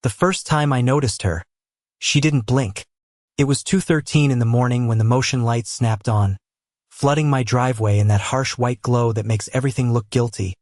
The first time I noticed her, she didn't blink. It was 2:13 in the morning when the motion lights snapped on, flooding my driveway in that harsh white glow that makes everything look guilty,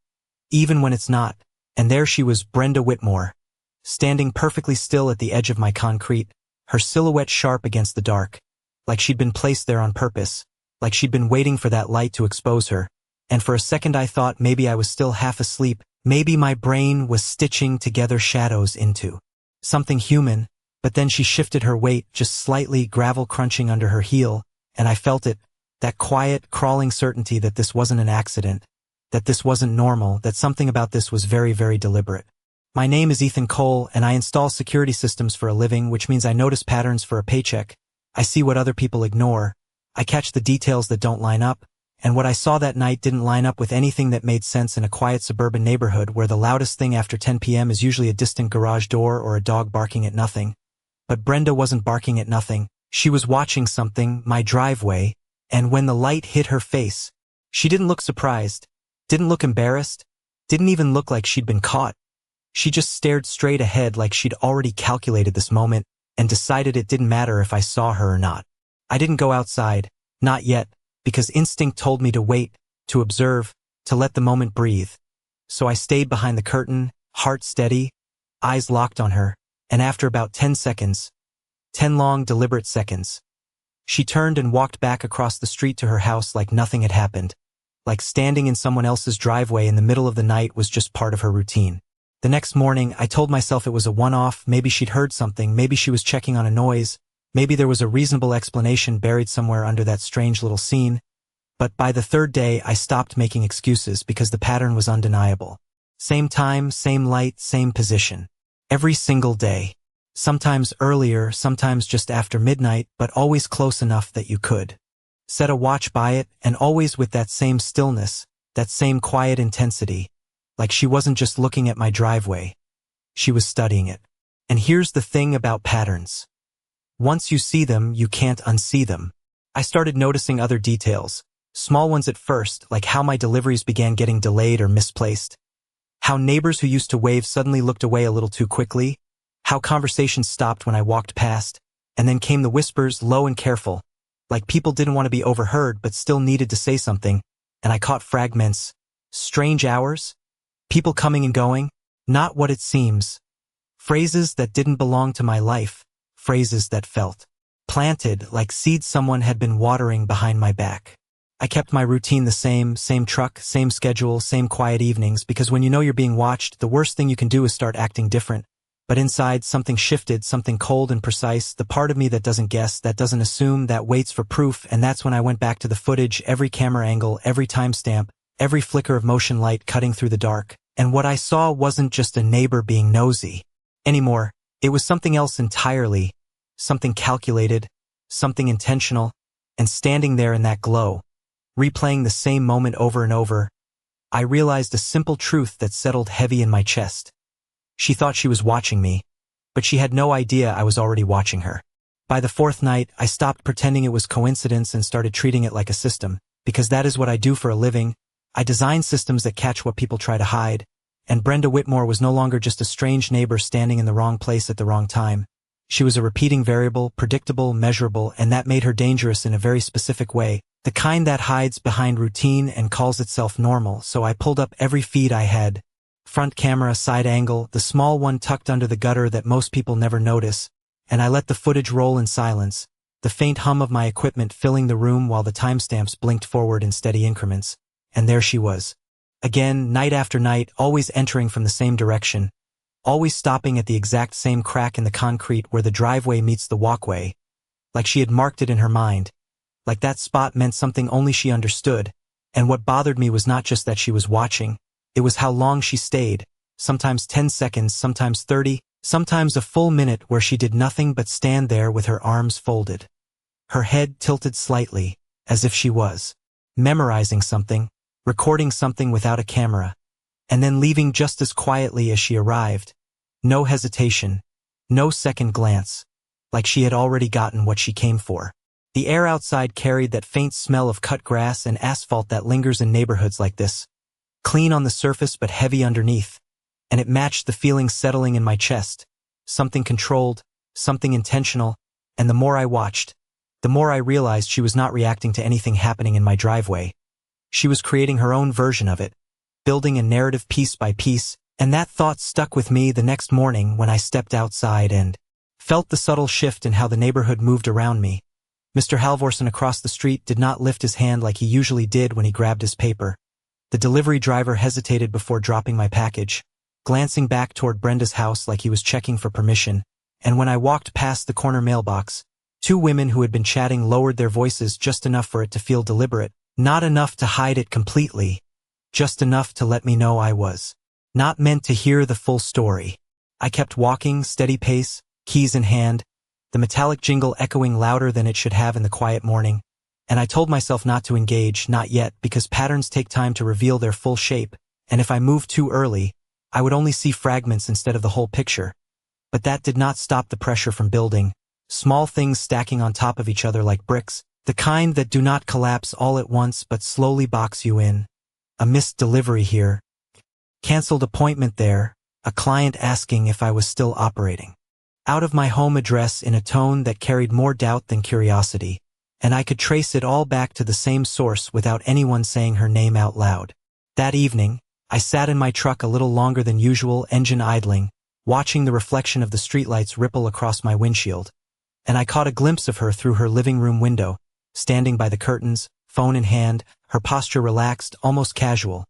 even when it's not. And there she was, Brenda Whitmore, standing perfectly still at the edge of my concrete, her silhouette sharp against the dark, like she'd been placed there on purpose, like she'd been waiting for that light to expose her. And for a second I thought maybe I was still half asleep, maybe my brain was stitching together shadows into something human. But then she shifted her weight just slightly, gravel crunching under her heel, and I felt it, that quiet, crawling certainty that this wasn't an accident, that this wasn't normal, that something about this was very, very deliberate. My name is Ethan Cole, and I install security systems for a living, which means I notice patterns for a paycheck. I see what other people ignore. I catch the details that don't line up, and what I saw that night didn't line up with anything that made sense in a quiet suburban neighborhood where the loudest thing after 10 p.m. is usually a distant garage door or a dog barking at nothing. But Brenda wasn't barking at nothing. She was watching something, my driveway, and when the light hit her face, she didn't look surprised, didn't look embarrassed, didn't even look like she'd been caught. She just stared straight ahead like she'd already calculated this moment and decided it didn't matter if I saw her or not. I didn't go outside, not yet, because instinct told me to wait, to observe, to let the moment breathe. So I stayed behind the curtain, heart steady, eyes locked on her. And after about 10 seconds, 10 long, deliberate seconds, she turned and walked back across the street to her house like nothing had happened, like standing in someone else's driveway in the middle of the night was just part of her routine. The next morning, I told myself it was a one-off, maybe she'd heard something, maybe she was checking on a noise, maybe there was a reasonable explanation buried somewhere under that strange little scene. But by the third day, I stopped making excuses because the pattern was undeniable. Same time, same light, same position. Every single day. Sometimes earlier, sometimes just after midnight, but always close enough that you could set a watch by it, and always with that same stillness, that same quiet intensity, like she wasn't just looking at my driveway, she was studying it. And here's the thing about patterns. Once you see them, you can't unsee them. I started noticing other details, small ones at first, like how my deliveries began getting delayed or misplaced. How neighbors who used to wave suddenly looked away a little too quickly. How conversations stopped when I walked past. And then came the whispers, low and careful. Like people didn't want to be overheard but still needed to say something. And I caught fragments. Strange hours. People coming and going. Not what it seems. Phrases that didn't belong to my life. Phrases that felt planted like seeds someone had been watering behind my back. I kept my routine the same truck, same schedule, same quiet evenings, because when you know you're being watched, the worst thing you can do is start acting different. But inside, something shifted, something cold and precise, the part of me that doesn't guess, that doesn't assume, that waits for proof, and that's when I went back to the footage, every camera angle, every timestamp, every flicker of motion light cutting through the dark. And what I saw wasn't just a neighbor being nosy anymore. It was something else entirely, something calculated, something intentional, and standing there in that glow, replaying the same moment over and over, I realized a simple truth that settled heavy in my chest. She thought she was watching me, but she had no idea I was already watching her. By the fourth night, I stopped pretending it was coincidence and started treating it like a system, because that is what I do for a living. I design systems that catch what people try to hide, and Brenda Whitmore was no longer just a strange neighbor standing in the wrong place at the wrong time. She was a repeating variable, predictable, measurable, and that made her dangerous in a very specific way. The kind that hides behind routine and calls itself normal. So I pulled up every feed I had. Front camera, side angle, the small one tucked under the gutter that most people never notice. And I let the footage roll in silence, the faint hum of my equipment filling the room while the timestamps blinked forward in steady increments. And there she was. Again, night after night, always entering from the same direction. Always stopping at the exact same crack in the concrete where the driveway meets the walkway. Like she had marked it in her mind. Like that spot meant something only she understood, and what bothered me was not just that she was watching, it was how long she stayed, sometimes 10 seconds, sometimes 30, sometimes a full minute where she did nothing but stand there with her arms folded. Her head tilted slightly, as if she was memorizing something, recording something without a camera, and then leaving just as quietly as she arrived. No hesitation, no second glance, like she had already gotten what she came for. The air outside carried that faint smell of cut grass and asphalt that lingers in neighborhoods like this. Clean on the surface but heavy underneath. And it matched the feeling settling in my chest. something controlled, something intentional, and the more I watched, the more I realized she was not reacting to anything happening in my driveway. She was creating her own version of it, building a narrative piece by piece, and that thought stuck with me the next morning when I stepped outside and felt the subtle shift in how the neighborhood moved around me. Mr. Halvorsen across the street did not lift his hand like he usually did when he grabbed his paper. The delivery driver hesitated before dropping my package, glancing back toward Brenda's house like he was checking for permission, and when I walked past the corner mailbox, two women who had been chatting lowered their voices just enough for it to feel deliberate, not enough to hide it completely, just enough to let me know I was not meant to hear the full story. I kept walking, steady pace, keys in hand, the metallic jingle echoing louder than it should have in the quiet morning, and I told myself not to engage, not yet, because patterns take time to reveal their full shape, and if I moved too early, I would only see fragments instead of the whole picture. But that did not stop the pressure from building, small things stacking on top of each other like bricks, the kind that do not collapse all at once but slowly box you in. A missed delivery here. Cancelled appointment there, a client asking if I was still operating. Out of my home address in a tone that carried more doubt than curiosity, and I could trace it all back to the same source without anyone saying her name out loud. That evening, I sat in my truck a little longer than usual, engine idling, watching the reflection of the streetlights ripple across my windshield, and I caught a glimpse of her through her living room window, standing by the curtains, phone in hand, her posture relaxed, almost casual,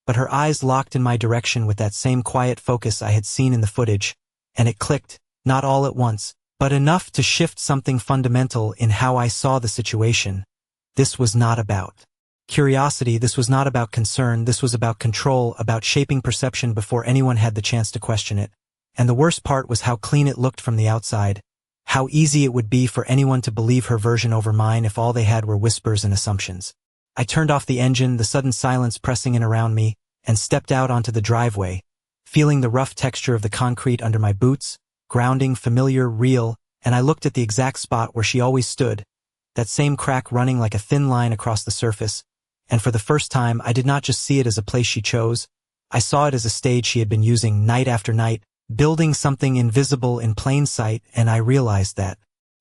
but her eyes locked in my direction with that same quiet focus I had seen in the footage, and it clicked, not all at once, but enough to shift something fundamental in how I saw the situation. This was not about curiosity, this was not about concern, this was about control, about shaping perception before anyone had the chance to question it. And the worst part was how clean it looked from the outside, how easy it would be for anyone to believe her version over mine if all they had were whispers and assumptions. I turned off the engine, the sudden silence pressing in around me, and stepped out onto the driveway, feeling the rough texture of the concrete under my boots, grounding, familiar, real, and I looked at the exact spot where she always stood, that same crack running like a thin line across the surface, and for the first time I did not just see it as a place she chose, I saw it as a stage she had been using night after night, building something invisible in plain sight, and I realized that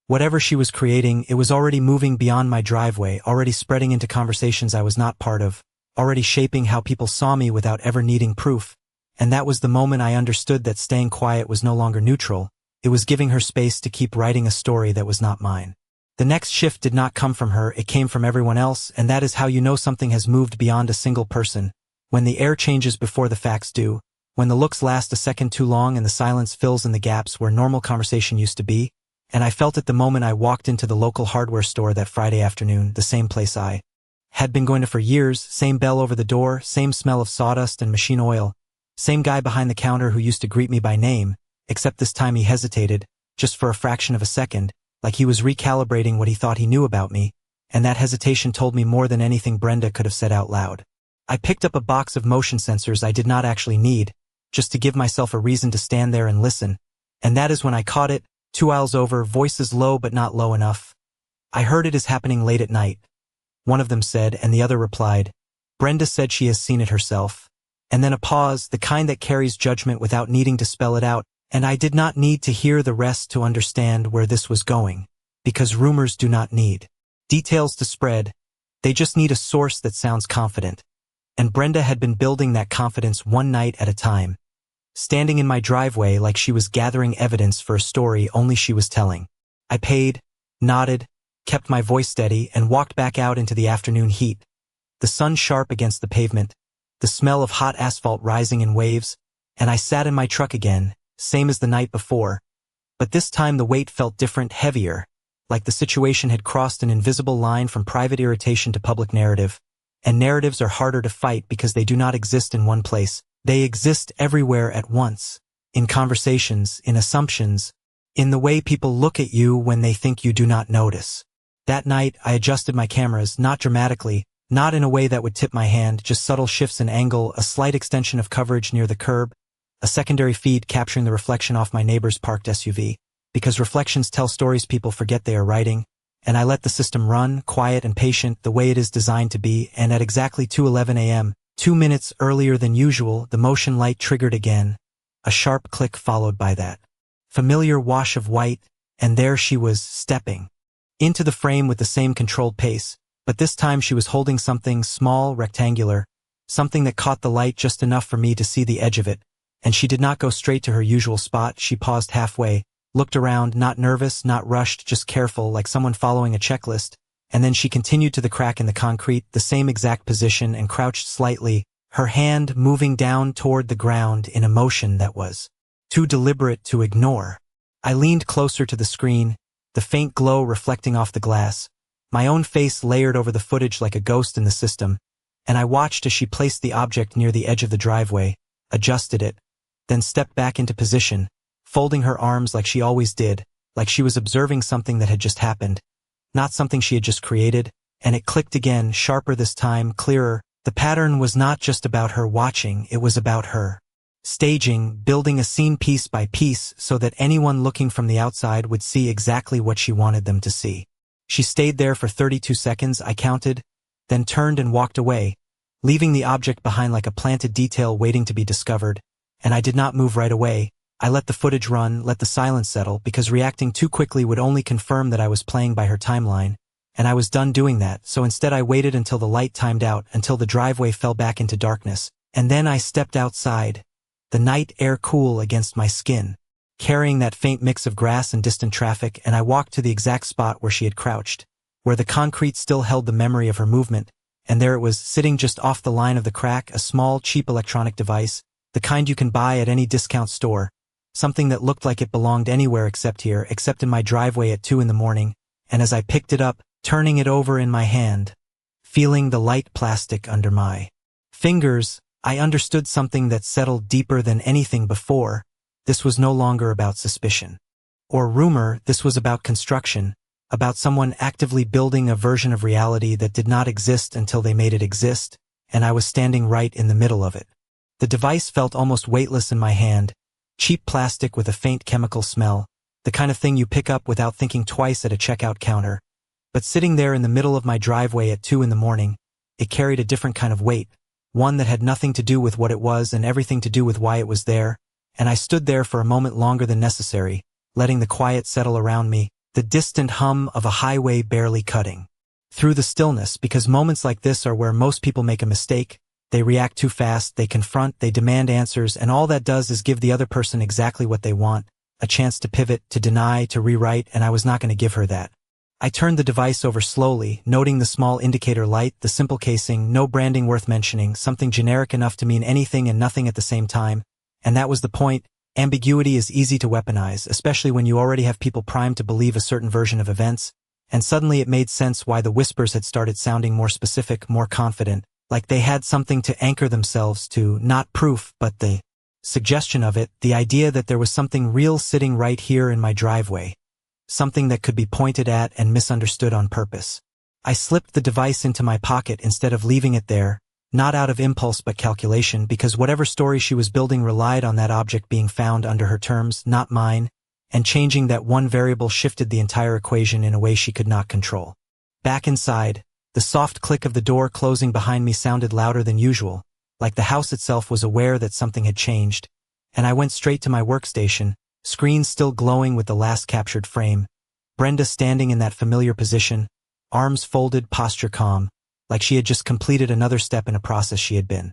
whatever she was creating, it was already moving beyond my driveway, already spreading into conversations I was not part of, already shaping how people saw me without ever needing proof. And that was the moment I understood that staying quiet was no longer neutral, it was giving her space to keep writing a story that was not mine. The next shift did not come from her, it came from everyone else, and that is how you know something has moved beyond a single person, when the air changes before the facts do, when the looks last a second too long and the silence fills in the gaps where normal conversation used to be. And I felt it the moment I walked into the local hardware store that Friday afternoon, the same place I had been going to for years, same bell over the door, same smell of sawdust and machine oil, same guy behind the counter who used to greet me by name, except this time he hesitated, just for a fraction of a second, like he was recalibrating what he thought he knew about me, and that hesitation told me more than anything Brenda could have said out loud. I picked up a box of motion sensors I did not actually need, just to give myself a reason to stand there and listen, and that is when I caught it, 2 aisles over, voices low but not low enough. I heard it is happening late at night. One of them said, and the other replied, Brenda said she has seen it herself. And then a pause, the kind that carries judgment without needing to spell it out, and I did not need to hear the rest to understand where this was going, because rumors do not need details to spread, they just need a source that sounds confident. And Brenda had been building that confidence one night at a time, standing in my driveway like she was gathering evidence for a story only she was telling. I paid, nodded, kept my voice steady, and walked back out into the afternoon heat, the sun sharp against the pavement, the smell of hot asphalt rising in waves, and I sat in my truck again, same as the night before, but this time the weight felt different, heavier, like the situation had crossed an invisible line from private irritation to public narrative, and narratives are harder to fight because they do not exist in one place. They exist everywhere at once, in conversations, in assumptions, in the way people look at you when they think you do not notice. That night, I adjusted my cameras, not dramatically, not in a way that would tip my hand, just subtle shifts in angle, a slight extension of coverage near the curb, a secondary feed capturing the reflection off my neighbor's parked SUV, because reflections tell stories people forget they are writing, and I let the system run, quiet and patient, the way it is designed to be, and at exactly 2:11 a.m., 2 minutes earlier than usual, the motion light triggered again, a sharp click followed by that familiar wash of white, and there she was, stepping into the frame with the same controlled pace, but this time she was holding something small, rectangular, something that caught the light just enough for me to see the edge of it, and she did not go straight to her usual spot. She paused halfway, looked around, not nervous, not rushed, just careful, like someone following a checklist, and then she continued to the crack in the concrete, the same exact position, and crouched slightly, her hand moving down toward the ground in a motion that was too deliberate to ignore. I leaned closer to the screen, the faint glow reflecting off the glass, my own face layered over the footage like a ghost in the system, and I watched as she placed the object near the edge of the driveway, adjusted it, then stepped back into position, folding her arms like she always did, like she was observing something that had just happened, not something she had just created, and it clicked again, sharper this time, clearer. The pattern was not just about her watching, it was about her staging, building a scene piece by piece so that anyone looking from the outside would see exactly what she wanted them to see. She stayed there for 32 seconds, I counted, then turned and walked away, leaving the object behind like a planted detail waiting to be discovered, and I did not move right away. I let the footage run, let the silence settle, because reacting too quickly would only confirm that I was playing by her timeline, and I was done doing that, so instead I waited until the light timed out, until the driveway fell back into darkness, and then I stepped outside, the night air cool against my skin, carrying that faint mix of grass and distant traffic, and I walked to the exact spot where she had crouched, where the concrete still held the memory of her movement, and there it was, sitting just off the line of the crack, a small, cheap electronic device, the kind you can buy at any discount store, something that looked like it belonged anywhere except here, except in my driveway at 2 in the morning, and as I picked it up, turning it over in my hand, feeling the light plastic under my fingers, I understood something that settled deeper than anything before. This was no longer about suspicion or rumor, this was about construction, about someone actively building a version of reality that did not exist until they made it exist, and I was standing right in the middle of it. The device felt almost weightless in my hand, cheap plastic with a faint chemical smell, the kind of thing you pick up without thinking twice at a checkout counter. But sitting there in the middle of my driveway at 2 in the morning, it carried a different kind of weight, one that had nothing to do with what it was and everything to do with why it was there, and I stood there for a moment longer than necessary, letting the quiet settle around me, the distant hum of a highway barely cutting through the stillness, because moments like this are where most people make a mistake. They react too fast, they confront, they demand answers, and all that does is give the other person exactly what they want, a chance to pivot, to deny, to rewrite, and I was not going to give her that. I turned the device over slowly, noting the small indicator light, the simple casing, no branding worth mentioning, something generic enough to mean anything and nothing at the same time, and that was the point. Ambiguity is easy to weaponize, especially when you already have people primed to believe a certain version of events, and suddenly it made sense why the whispers had started sounding more specific, more confident, like they had something to anchor themselves to, not proof, but the suggestion of it, the idea that there was something real sitting right here in my driveway, something that could be pointed at and misunderstood on purpose. I slipped the device into my pocket instead of leaving it there, not out of impulse but calculation, because whatever story she was building relied on that object being found under her terms, not mine, and changing that one variable shifted the entire equation in a way she could not control. Back inside, the soft click of the door closing behind me sounded louder than usual, like the house itself was aware that something had changed, and I went straight to my workstation, screen still glowing with the last captured frame, Brenda standing in that familiar position, arms folded, posture calm, like she had just completed another step in a process she had been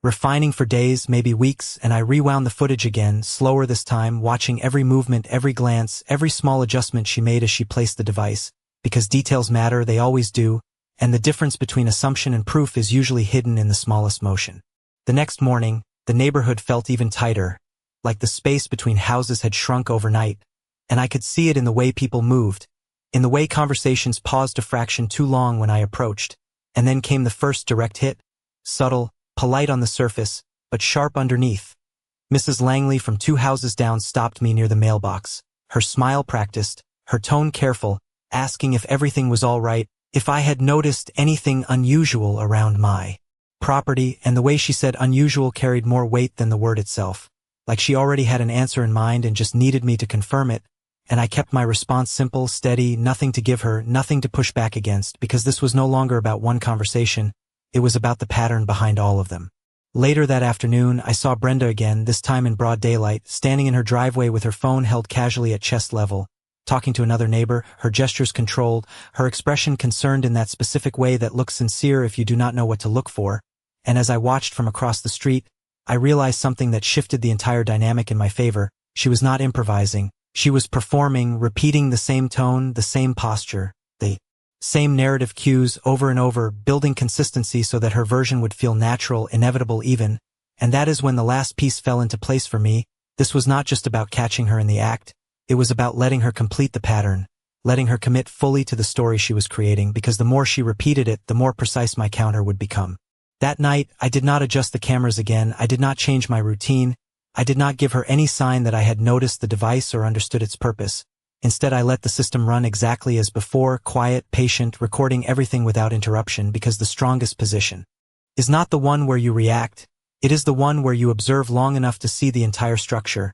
refining for days, maybe weeks, and I rewound the footage again, slower this time, watching every movement, every glance, every small adjustment she made as she placed the device, because details matter, they always do, and the difference between assumption and proof is usually hidden in the smallest motion. The next morning, the neighborhood felt even tighter, like the space between houses had shrunk overnight, and I could see it in the way people moved, in the way conversations paused a fraction too long when I approached, and then came the first direct hit, subtle, polite on the surface, but sharp underneath. Mrs. Langley from 2 houses down stopped me near the mailbox, her smile practiced, her tone careful, asking if everything was all right, if I had noticed anything unusual around my property, and the way she said unusual carried more weight than the word itself, like she already had an answer in mind and just needed me to confirm it, and I kept my response simple, steady, nothing to give her, nothing to push back against, because this was no longer about one conversation, it was about the pattern behind all of them. Later that afternoon, I saw Brenda again, this time in broad daylight, standing in her driveway with her phone held casually at chest level, talking to another neighbor, her gestures controlled, her expression concerned in that specific way that looks sincere if you do not know what to look for. And as I watched from across the street, I realized something that shifted the entire dynamic in my favor. She was not improvising. She was performing, repeating the same tone, the same posture, the same narrative cues over and over, building consistency so that her version would feel natural, inevitable even. And that is when the last piece fell into place for me. This was not just about catching her in the act. It was about letting her complete the pattern, letting her commit fully to the story she was creating, because the more she repeated it, the more precise my counter would become. That night, I did not adjust the cameras again. I did not change my routine. I did not give her any sign that I had noticed the device or understood its purpose. Instead, I let the system run exactly as before, quiet, patient, recording everything without interruption, because the strongest position is not the one where you react. It is the one where you observe long enough to see the entire structure.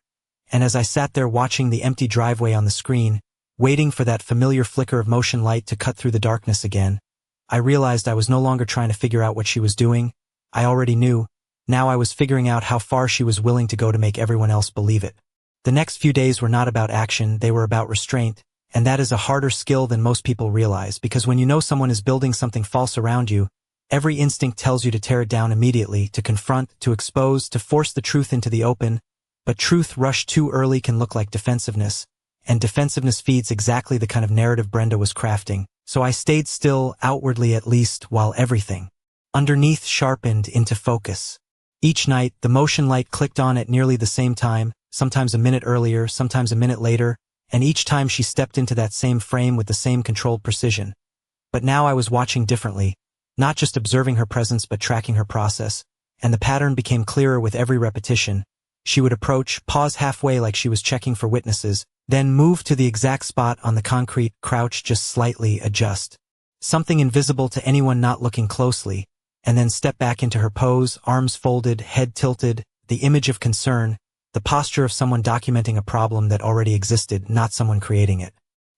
And as I sat there watching the empty driveway on the screen, waiting for that familiar flicker of motion light to cut through the darkness again, I realized I was no longer trying to figure out what she was doing. I already knew. Now I was figuring out how far she was willing to go to make everyone else believe it. The next few days were not about action, they were about restraint, and that is a harder skill than most people realize, because when you know someone is building something false around you, every instinct tells you to tear it down immediately, to confront, to expose, to force the truth into the open. But truth rushed too early can look like defensiveness, and defensiveness feeds exactly the kind of narrative Brenda was crafting. So I stayed still, outwardly at least, while everything underneath sharpened into focus. Each night, the motion light clicked on at nearly the same time, sometimes a minute earlier, sometimes a minute later, and each time she stepped into that same frame with the same controlled precision. But now I was watching differently, not just observing her presence but tracking her process, and the pattern became clearer with every repetition. She would approach, pause halfway like she was checking for witnesses, then move to the exact spot on the concrete, crouch just slightly, adjust something invisible to anyone not looking closely, and then step back into her pose, arms folded, head tilted, the image of concern, the posture of someone documenting a problem that already existed, not someone creating it.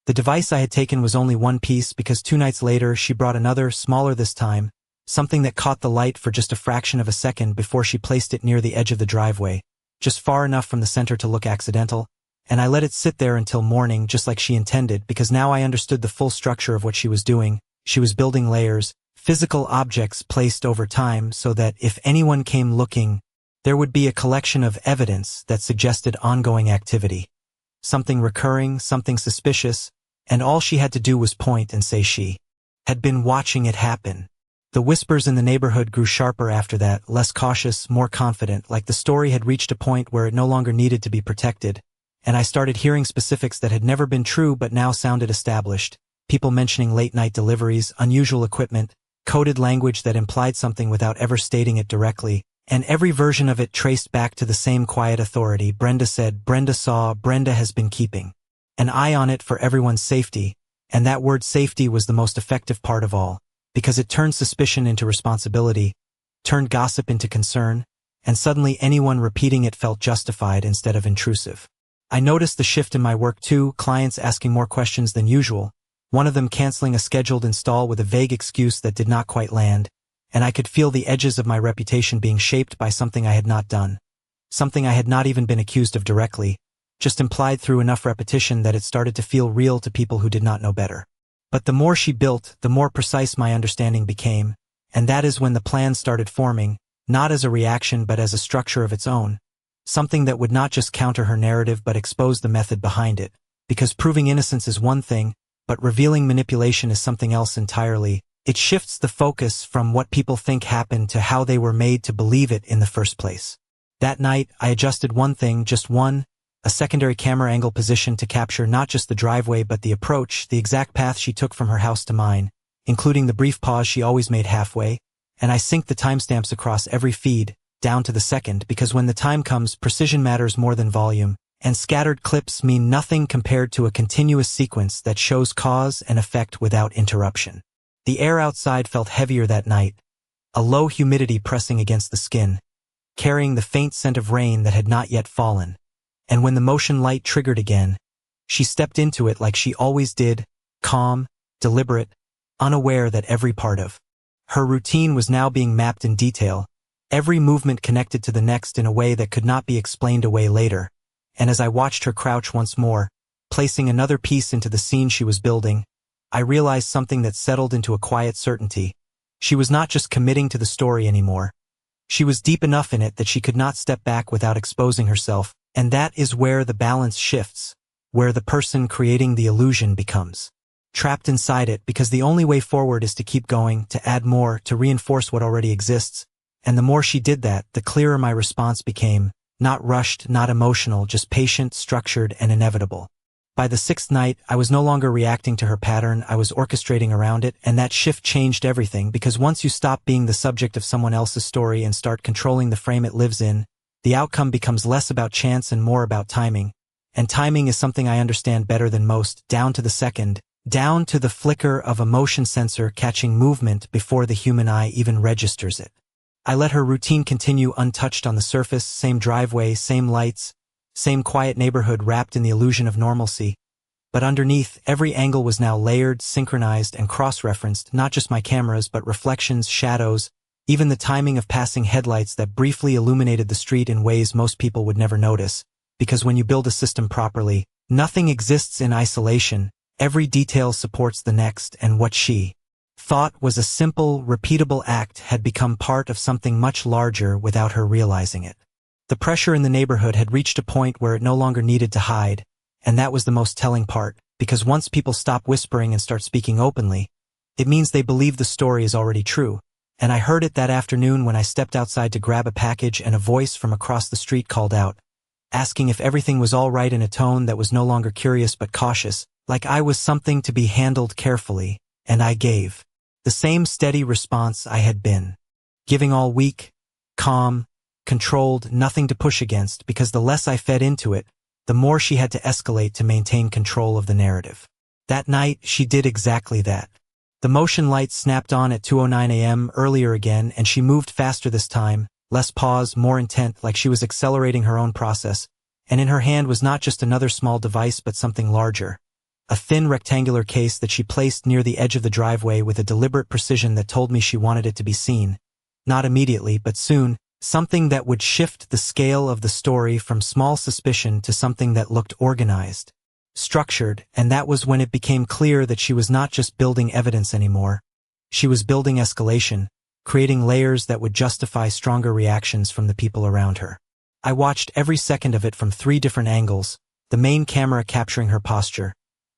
The device I had taken was only one piece, because 2 nights later she brought another, smaller this time, something that caught the light for just a fraction of a second before she placed it near the edge of the driveway, just far enough from the center to look accidental, and I let it sit there until morning, just like she intended, because now I understood the full structure of what she was doing. She was building layers, physical objects placed over time, so that if anyone came looking, there would be a collection of evidence that suggested ongoing activity. Something recurring, something suspicious, and all she had to do was point and say she had been watching it happen. The whispers in the neighborhood grew sharper after that, less cautious, more confident, like the story had reached a point where it no longer needed to be protected, and I started hearing specifics that had never been true but now sounded established. People mentioning late-night deliveries, unusual equipment, coded language that implied something without ever stating it directly, and every version of it traced back to the same quiet authority. Brenda said, Brenda saw, Brenda has been keeping an eye on it for everyone's safety, and that word safety was the most effective part of all, because it turned suspicion into responsibility, turned gossip into concern, and suddenly anyone repeating it felt justified instead of intrusive. I noticed the shift in my work too, clients asking more questions than usual, one of them canceling a scheduled install with a vague excuse that did not quite land, and I could feel the edges of my reputation being shaped by something I had not done, something I had not even been accused of directly, just implied through enough repetition that it started to feel real to people who did not know better. But the more she built, the more precise my understanding became, and that is when the plan started forming, not as a reaction but as a structure of its own, something that would not just counter her narrative but expose the method behind it, because proving innocence is one thing, but revealing manipulation is something else entirely. It shifts the focus from what people think happened to how they were made to believe it in the first place. That night, I adjusted one thing, just one, a secondary camera angle position to capture not just the driveway but the approach, the exact path she took from her house to mine, including the brief pause she always made halfway, and I synced the timestamps across every feed, down to the second, because when the time comes, precision matters more than volume, and scattered clips mean nothing compared to a continuous sequence that shows cause and effect without interruption. The air outside felt heavier that night, a low humidity pressing against the skin, carrying the faint scent of rain that had not yet fallen. And when the motion light triggered again, she stepped into it like she always did, calm, deliberate, unaware that every part of her routine was now being mapped in detail, Every movement connected to the next in a way that could not be explained away later, and as I watched her crouch once more, placing another piece into the scene she was building, I realized something that settled into a quiet certainty. She was not just committing to the story anymore. She was deep enough in it that she could not step back without exposing herself, and that is where the balance shifts, where the person creating the illusion becomes trapped inside it, because the only way forward is to keep going, to add more, to reinforce what already exists. And the more she did that, the clearer my response became, not rushed, not emotional, just patient, structured, and inevitable. By the sixth night, I was no longer reacting to her pattern, I was orchestrating around it, and that shift changed everything, because once you stop being the subject of someone else's story and start controlling the frame it lives in, the outcome becomes less about chance and more about timing. And timing is something I understand better than most, down to the second, down to the flicker of a motion sensor catching movement before the human eye even registers it. I let her routine continue untouched on the surface, same driveway, same lights, same quiet neighborhood wrapped in the illusion of normalcy. But underneath, every angle was now layered, synchronized, and cross-referenced, not just my cameras, but reflections, shadows, even the timing of passing headlights that briefly illuminated the street in ways most people would never notice. Because when you build a system properly, nothing exists in isolation, every detail supports the next, and what she thought was a simple, repeatable act had become part of something much larger without her realizing it. The pressure in the neighborhood had reached a point where it no longer needed to hide, and that was the most telling part, because once people stop whispering and start speaking openly, it means they believe the story is already true. And I heard it that afternoon when I stepped outside to grab a package and a voice from across the street called out, asking if everything was all right in a tone that was no longer curious but cautious, like I was something to be handled carefully, and I gave the same steady response I had been giving all week, calm, controlled, nothing to push against, because the less I fed into it, the more she had to escalate to maintain control of the narrative. That night, she did exactly that. The motion lights snapped on at 2:09 a.m. earlier again, and she moved faster this time, less pause, more intent, like she was accelerating her own process, and in her hand was not just another small device but something larger. A thin rectangular case that she placed near the edge of the driveway with a deliberate precision that told me she wanted it to be seen. Not immediately, but soon, something that would shift the scale of the story from small suspicion to something that looked organized, structured, and that was when it became clear that she was not just building evidence anymore. She was building escalation, creating layers that would justify stronger reactions from the people around her. I watched every second of it from 3 different angles, the main camera capturing her posture,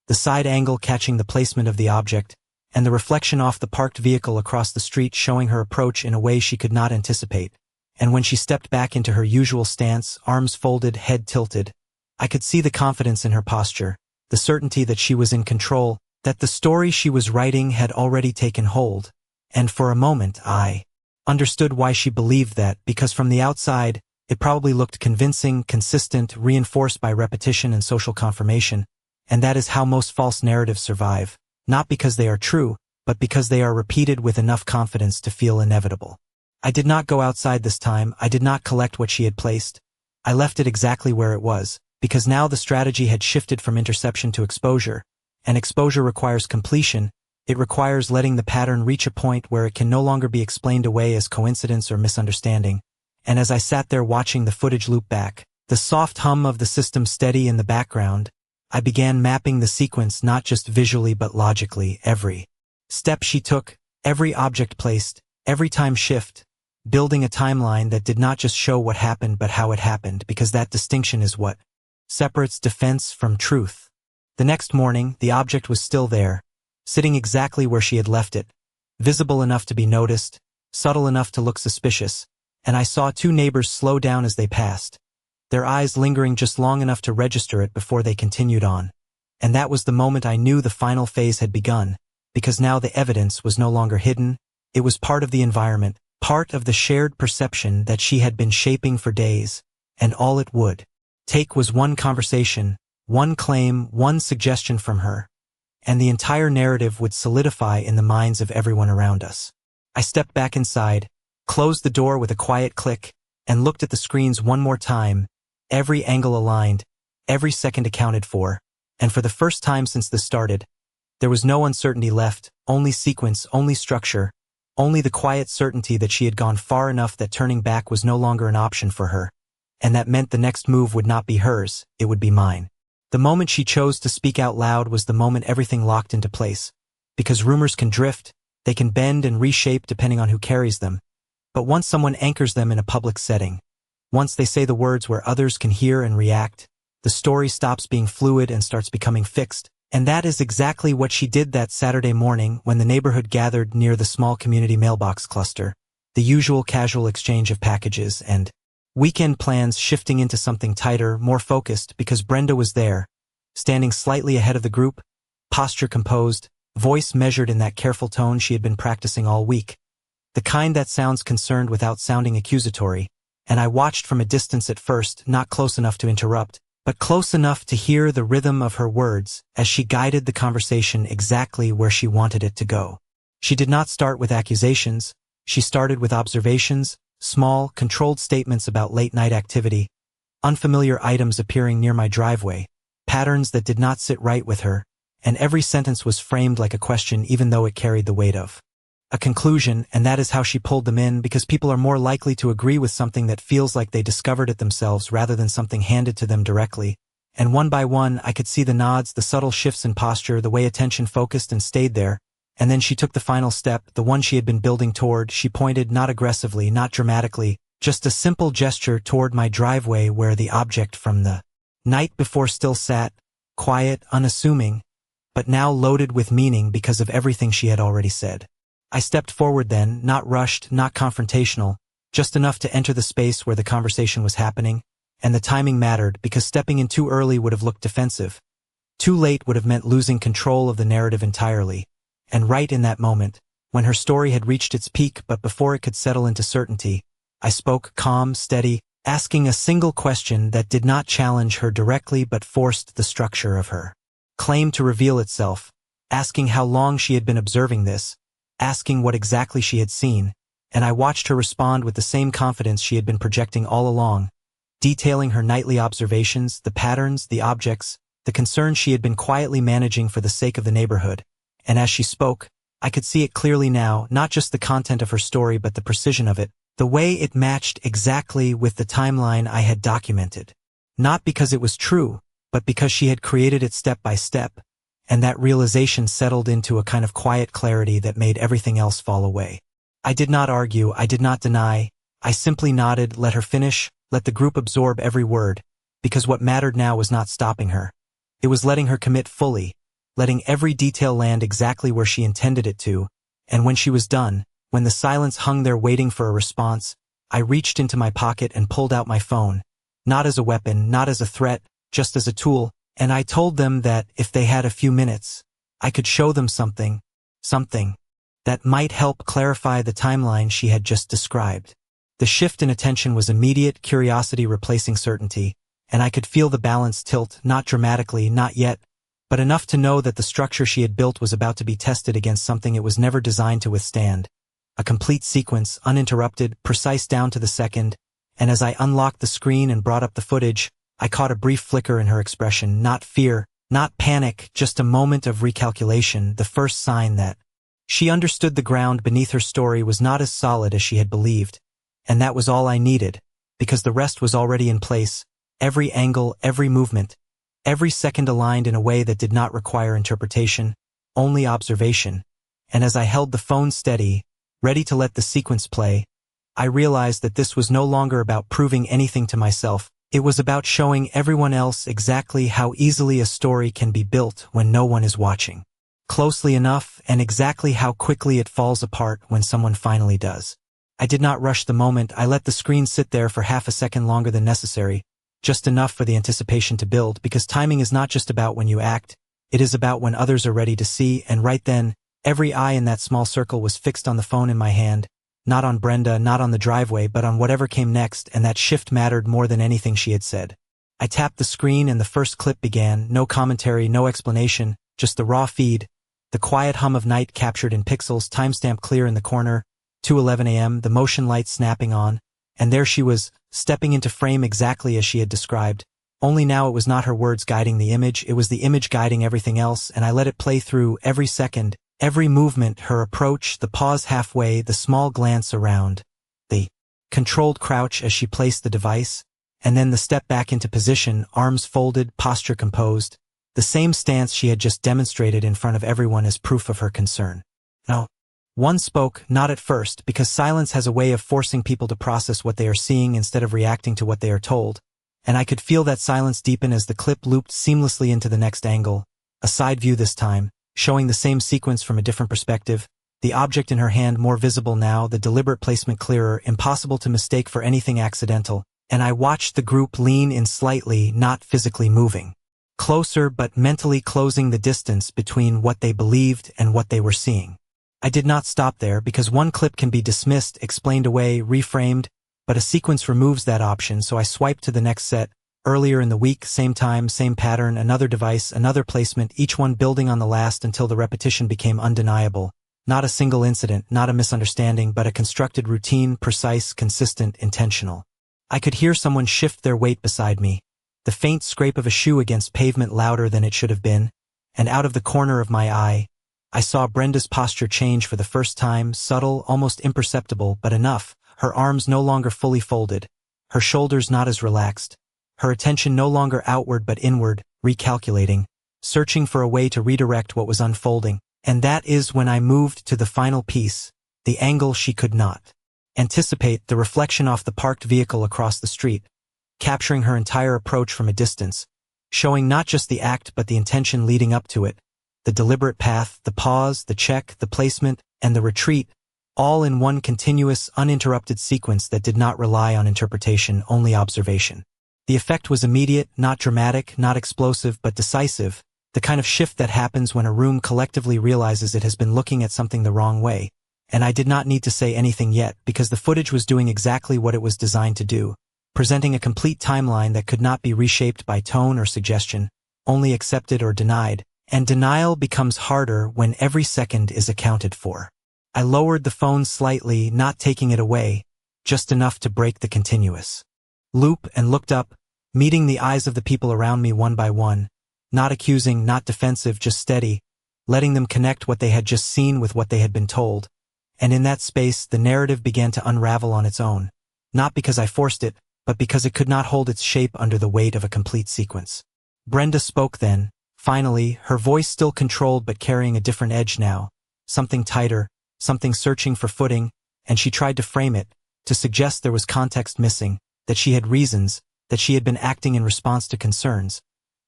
the side angle catching the placement of the object, and the reflection off the parked vehicle across the street showing her approach in a way she could not anticipate. And when she stepped back into her usual stance, arms folded, head tilted, I could see the confidence in her posture, the certainty that she was in control, that the story she was writing had already taken hold. And for a moment I understood why she believed that, because from the outside, it probably looked convincing, consistent, reinforced by repetition and social confirmation. And that is how most false narratives survive, not because they are true, but because they are repeated with enough confidence to feel inevitable. I did not go outside this time, I did not collect what she had placed. I left it exactly where it was, because now the strategy had shifted from interception to exposure, and exposure requires completion. It requires letting the pattern reach a point where it can no longer be explained away as coincidence or misunderstanding. And as I sat there watching the footage loop back, the soft hum of the system steady in the background, I began mapping the sequence not just visually but logically, every step she took, every object placed, every time shift, building a timeline that did not just show what happened but how it happened, because that distinction is what separates defense from truth. The next morning, the object was still there, sitting exactly where she had left it, visible enough to be noticed, subtle enough to look suspicious, and I saw 2 neighbors slow down as they passed, their eyes lingering just long enough to register it before they continued on. And that was the moment I knew the final phase had begun, because now the evidence was no longer hidden, it was part of the environment, part of the shared perception that she had been shaping for days, and all it would take was one conversation, one claim, one suggestion from her, and the entire narrative would solidify in the minds of everyone around us. I stepped back inside, closed the door with a quiet click, and looked at the screens one more time, every angle aligned, every second accounted for, and for the first time since this started, there was no uncertainty left, only sequence, only structure, only the quiet certainty that she had gone far enough that turning back was no longer an option for her, and that meant the next move would not be hers, it would be mine. The moment she chose to speak out loud was the moment everything locked into place. Because rumors can drift, they can bend and reshape depending on who carries them. But once someone anchors them in a public setting, once they say the words where others can hear and react, the story stops being fluid and starts becoming fixed. And that is exactly what she did that Saturday morning when the neighborhood gathered near the small community mailbox cluster, the usual casual exchange of packages and weekend plans shifting into something tighter, more focused, because Brenda was there, standing slightly ahead of the group, posture composed, voice measured in that careful tone she had been practicing all week, the kind that sounds concerned without sounding accusatory, and I watched from a distance at first, not close enough to interrupt, but close enough to hear the rhythm of her words as she guided the conversation exactly where she wanted it to go. She did not start with accusations, she started with observations, small, controlled statements about late-night activity, unfamiliar items appearing near my driveway, patterns that did not sit right with her, and every sentence was framed like a question even though it carried the weight of a conclusion, and that is how she pulled them in, because people are more likely to agree with something that feels like they discovered it themselves rather than something handed to them directly. And one by one I could see the nods, the subtle shifts in posture, the way attention focused and stayed there, and then she took the final step, the one she had been building toward. She pointed, not aggressively, not dramatically, just a simple gesture toward my driveway where the object from the night before still sat, quiet, unassuming, but now loaded with meaning because of everything she had already said. I stepped forward then, not rushed, not confrontational, just enough to enter the space where the conversation was happening, and the timing mattered because stepping in too early would have looked defensive. Too late would have meant losing control of the narrative entirely, and right in that moment, when her story had reached its peak but before it could settle into certainty, I spoke, calm, steady, asking a single question that did not challenge her directly but forced the structure of her claim to reveal itself, asking how long she had been observing this, asking what exactly she had seen, and I watched her respond with the same confidence she had been projecting all along, detailing her nightly observations, the patterns, the objects, the concerns she had been quietly managing for the sake of the neighborhood. And as she spoke, I could see it clearly now, not just the content of her story but the precision of it, the way it matched exactly with the timeline I had documented. Not because it was true, but because she had created it step by step, and that realization settled into a kind of quiet clarity that made everything else fall away. I did not argue, I did not deny, I simply nodded, let her finish, let the group absorb every word, because what mattered now was not stopping her. It was letting her commit fully, letting every detail land exactly where she intended it to, and when she was done, when the silence hung there waiting for a response, I reached into my pocket and pulled out my phone, not as a weapon, not as a threat, just as a tool, and I told them that if they had a few minutes, I could show them something that might help clarify the timeline she had just described. The shift in attention was immediate, curiosity replacing certainty, and I could feel the balance tilt, not dramatically, not yet, but enough to know that the structure she had built was about to be tested against something it was never designed to withstand. A complete sequence, uninterrupted, precise down to the second, and as I unlocked the screen and brought up the footage, I caught a brief flicker in her expression, not fear, not panic, just a moment of recalculation, the first sign that she understood the ground beneath her story was not as solid as she had believed, and that was all I needed, because the rest was already in place, every angle, every movement, every second aligned in a way that did not require interpretation, only observation, and as I held the phone steady, ready to let the sequence play, I realized that this was no longer about proving anything to myself. It was about showing everyone else exactly how easily a story can be built when no one is watching closely enough, and exactly how quickly it falls apart when someone finally does. I did not rush the moment. I let the screen sit there for half a second longer than necessary, just enough for the anticipation to build, because timing is not just about when you act, it is about when others are ready to see, and right then, every eye in that small circle was fixed on the phone in my hand, not on Brenda, not on the driveway, but on whatever came next, and that shift mattered more than anything she had said. I tapped the screen and the first clip began, no commentary, no explanation, just the raw feed, the quiet hum of night captured in pixels, timestamp clear in the corner, 2:11 a.m., the motion light snapping on, and there she was, stepping into frame exactly as she had described, only now it was not her words guiding the image, it was the image guiding everything else, and I let it play through every second, Every movement, her approach, the pause halfway, the small glance around, the controlled crouch as she placed the device, and then the step back into position, arms folded, posture composed, the same stance she had just demonstrated in front of everyone as proof of her concern. No one spoke, not at first, because silence has a way of forcing people to process what they are seeing instead of reacting to what they are told, and I could feel that silence deepen as the clip looped seamlessly into the next angle, a side view this time, showing the same sequence from a different perspective, the object in her hand more visible now, the deliberate placement clearer, impossible to mistake for anything accidental, and I watched the group lean in slightly, not physically moving. Closer but mentally closing the distance between what they believed and what they were seeing. I did not stop there because one clip can be dismissed, explained away, reframed, but a sequence removes that option, so I swiped to the next set. Earlier in the week, same time, same pattern, another device, another placement, each one building on the last until the repetition became undeniable. Not a single incident, not a misunderstanding, but a constructed routine, precise, consistent, intentional. I could hear someone shift their weight beside me, the faint scrape of a shoe against pavement louder than it should have been, and out of the corner of my eye, I saw Brenda's posture change for the first time, subtle, almost imperceptible, but enough, her arms no longer fully folded, her shoulders not as relaxed, her attention no longer outward but inward, recalculating, searching for a way to redirect what was unfolding, and that is when I moved to the final piece, the angle she could not anticipate, the reflection off the parked vehicle across the street, capturing her entire approach from a distance, showing not just the act but the intention leading up to it, the deliberate path, the pause, the check, the placement, and the retreat, all in one continuous, uninterrupted sequence that did not rely on interpretation, only observation. The effect was immediate, not dramatic, not explosive, but decisive, the kind of shift that happens when a room collectively realizes it has been looking at something the wrong way, and I did not need to say anything yet because the footage was doing exactly what it was designed to do, presenting a complete timeline that could not be reshaped by tone or suggestion, only accepted or denied, and denial becomes harder when every second is accounted for. I lowered the phone slightly, not taking it away, just enough to break the continuous loop, and looked up, meeting the eyes of the people around me one by one, not accusing, not defensive, just steady, letting them connect what they had just seen with what they had been told. And in that space, the narrative began to unravel on its own, not because I forced it, but because it could not hold its shape under the weight of a complete sequence. Brenda spoke then, finally, her voice still controlled but carrying a different edge now, something tighter, something searching for footing, and she tried to frame it, to suggest there was context missing, that she had reasons, that she had been acting in response to concerns.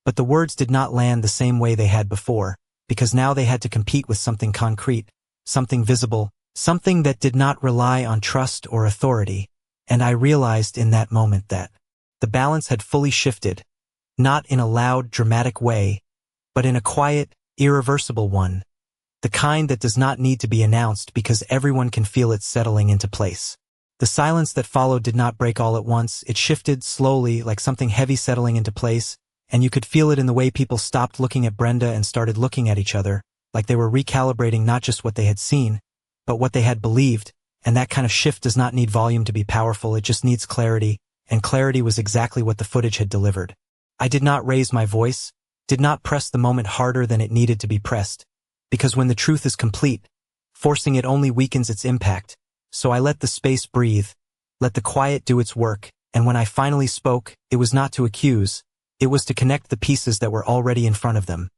But the words did not land the same way they had before, because now they had to compete with something concrete, something visible, something that did not rely on trust or authority, and I realized in that moment that the balance had fully shifted, not in a loud, dramatic way, but in a quiet, irreversible one, the kind that does not need to be announced because everyone can feel it settling into place. The silence that followed did not break all at once, it shifted slowly like something heavy settling into place, and you could feel it in the way people stopped looking at Brenda and started looking at each other, like they were recalibrating not just what they had seen, but what they had believed, and that kind of shift does not need volume to be powerful, it just needs clarity, and clarity was exactly what the footage had delivered. I did not raise my voice, did not press the moment harder than it needed to be pressed, because when the truth is complete, forcing it only weakens its impact, so I let the space breathe, let the quiet do its work, and when I finally spoke, it was not to accuse, it was to connect the pieces that were already in front of them,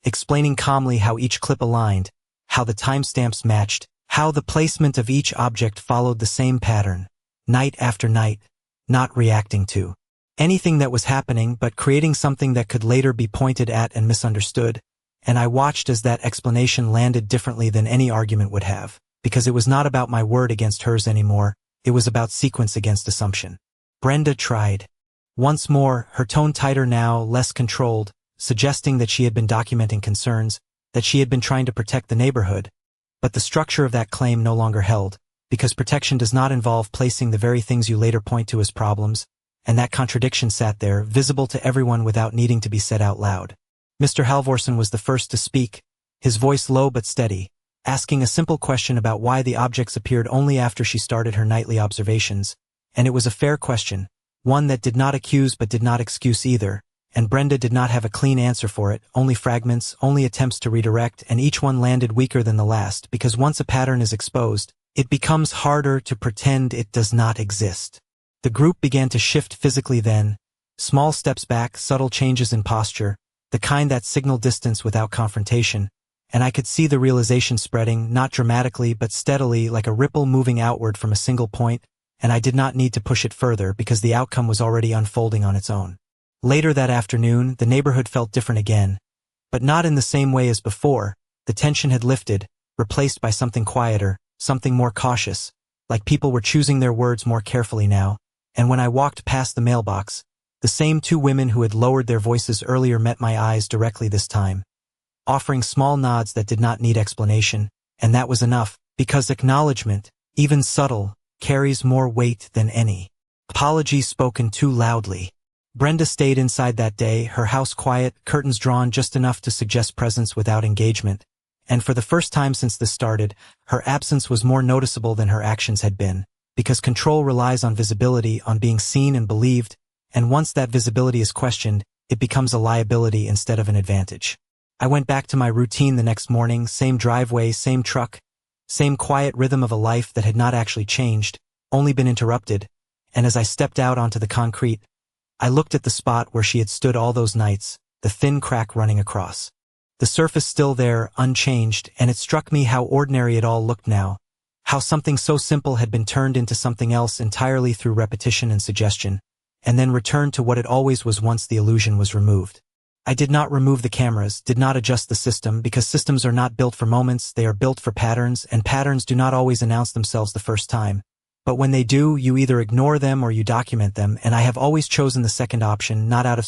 explaining calmly how each clip aligned, how the timestamps matched, how the placement of each object followed the same pattern, night after night, not reacting to anything that was happening but creating something that could later be pointed at and misunderstood, and I watched as that explanation landed differently than any argument would have, because it was not about my word against hers anymore, it was about sequence against assumption. Brenda tried. Once more, her tone tighter now, less controlled, suggesting that she had been documenting concerns, that she had been trying to protect the neighborhood, but the structure of that claim no longer held, because protection does not involve placing the very things you later point to as problems, and that contradiction sat there, visible to everyone without needing to be said out loud. Mr. Halvorsen was the first to speak, his voice low but steady, asking a simple question about why the objects appeared only after she started her nightly observations, and it was a fair question, one that did not accuse but did not excuse either, and Brenda did not have a clean answer for it, only fragments, only attempts to redirect, and each one landed weaker than the last, because once a pattern is exposed, it becomes harder to pretend it does not exist. The group began to shift physically then, small steps back, subtle changes in posture, the kind that signal distance without confrontation, and I could see the realization spreading, not dramatically but steadily, like a ripple moving outward from a single point, and I did not need to push it further because the outcome was already unfolding on its own. Later that afternoon, the neighborhood felt different again, but not in the same way as before. The tension had lifted, replaced by something quieter, something more cautious, like people were choosing their words more carefully now, and when I walked past the mailbox, the same two women who had lowered their voices earlier met my eyes directly this time, offering small nods that did not need explanation, and that was enough, because acknowledgement, even subtle, carries more weight than any apology spoken too loudly. Brenda stayed inside that day, her house quiet, curtains drawn just enough to suggest presence without engagement, and for the first time since this started, her absence was more noticeable than her actions had been, because control relies on visibility, on being seen and believed, and once that visibility is questioned, it becomes a liability instead of an advantage. I went back to my routine the next morning, same driveway, same truck, same quiet rhythm of a life that had not actually changed, only been interrupted, and as I stepped out onto the concrete, I looked at the spot where she had stood all those nights, the thin crack running across. The surface still there, unchanged, and it struck me how ordinary it all looked now, how something so simple had been turned into something else entirely through repetition and suggestion, and then returned to what it always was once the illusion was removed. I did not remove the cameras, did not adjust the system, because systems are not built for moments, they are built for patterns, and patterns do not always announce themselves the first time. But when they do, you either ignore them or you document them, and I have always chosen the second option, not out of